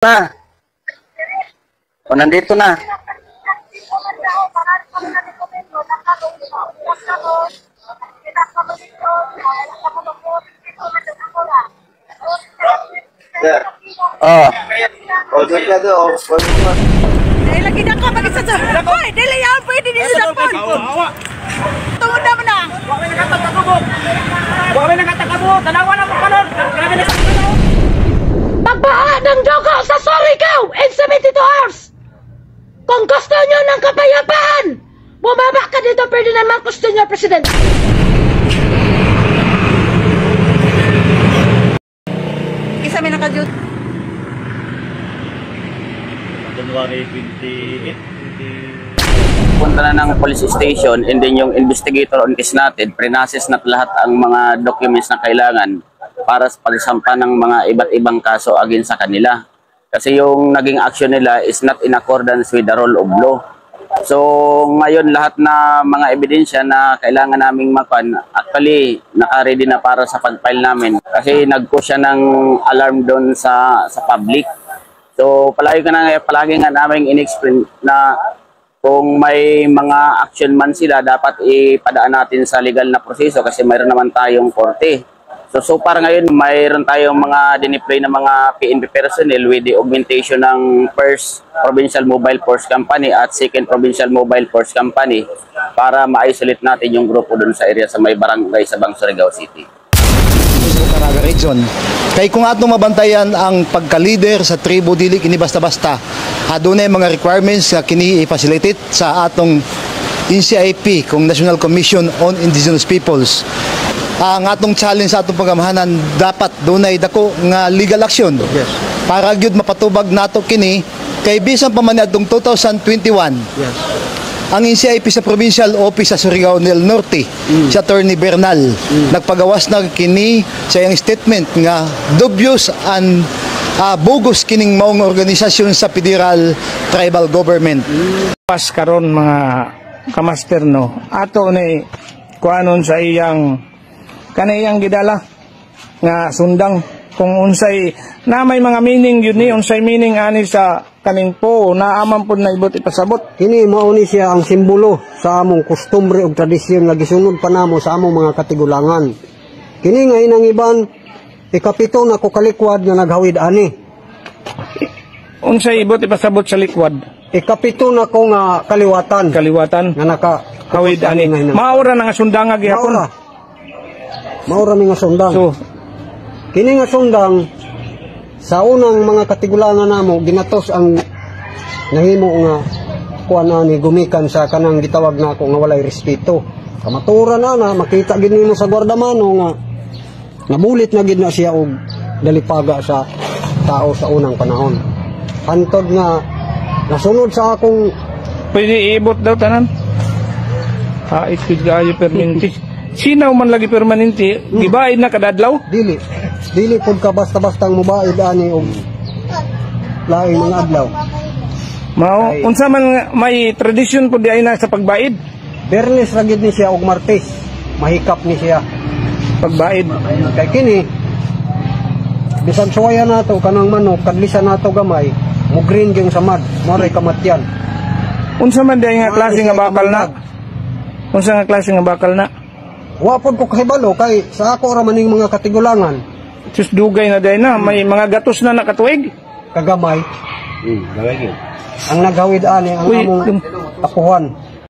Na. O, nandito na. Oh. O, doon ka doon. Dahil lagi na ka, mag-isa sa... Hoy, dahil yan, pwede din sa phone. Tungod na mo na. Huwag kami nakatakabo. Tanawa na mo ka nun. Grabe na sa ano. Magbaha ng dugo sa Surigao in 72 hours. Kung gusto nyo ng kapayapaan, bumaba ka dito, Ferdinand Marcos Jr. President. Isa may naka-jute. January 28. Punta na ng police station and then yung investigator on case natin, pre-process na lahat ang mga documents na kailangan para sa pagsampa ng mga iba't ibang kaso against sa kanila. Kasi yung naging action nila is not in accordance with the rule of law. So ngayon lahat na mga ebidensya na kailangan naming makuha, actually naka-ready na para sa pag-file namin. Kasi nag-push siya ng alarm doon sa public. So palagi nga namin in-explain na kung may mga action man sila, dapat ipadaan natin sa legal na proseso kasi mayroon naman tayong korte. So far ngayon, mayroon tayong mga dineploy na mga PNP personnel with the augmentation ng First Provincial Mobile Force Company at Second Provincial Mobile Force Company para ma-isolate natin yung grupo dun sa area sa may barangay sa Surigao City. Caraga Region. Kay kung ato mabantayan ang pagka-leader sa tribo dili kini basta-basta. Adunay mga requirements nga kini i-facilitate sa atong NCIP kung National Commission on Indigenous Peoples. Ang atong challenge sa atong pagamahanan dapat dunay dako nga legal action. Yes. Para gyud mapatubag nato kini kay bisan pa man adtong 2021. Yes. Ang NCIP sa Provincial Office sa Surigao del Norte, si Attorney Bernal, nagpagawas na kini sa iyang statement nga dubious and bogus kining maong organisasyon sa federal tribal government. Pas karon mga kamaster no, ato ni kuanon sa iyang kaniyang gidala nga sundang kung unsay na may mga meaning yun ni unsay meaning ani sa kaning po na aman pud na ibot ipasabot. Kini mao ni siya ang simbolo sa among kustombre ug tradisyon nga gisunod pa namo sa among mga katigulangan. Kini nga inang iban ikapito na ko kalikwad nga naghawid ani. Unsay ibot ipasabot sa likwad? Ikapito na ko nga kaliwatan nga hawid ani. Maura na nga sundanga gihapon. Maura mi nga sundang. So kini nga sundang sa unang mga katigulangan namo ginatos ang nahimo nga kuan ani gumikan sa kanang gitawag na ako nga walay respeto. Kamaturan na makita gid nimo sa gwardamano nga namulit na gid na siya og dalipaga sa tao sa unang panahon. Hantod nga nasunod sa akong pwede iibot daw tanan. Hait gid kaayo permanente. Sinaw man lagi permanente, gibaid na kadadlaw? Dili pud ka basta-bastang mubaid ani og laing mga adlaw. Mao unsa man may tradisyon pud di ay na sa pagbaid? Bernes ra gid ni siya og Martes. Mahikap ni siya pagbaid. Kay kini bisan suwaya nato kanang manok kadlisan nato gamay mo green gyung samad mo ray kamatyan. Unsa man di nga klase nga bakal na? Unsa nga klase nga bakal na? Wa pod ko kahibalo kay sa ako ra maning mga katigulangan. Sus dugay na day na may mga gatos na nakatuig. Kagamay. Gawin yun. Ang naghawid ani ang among apuhan.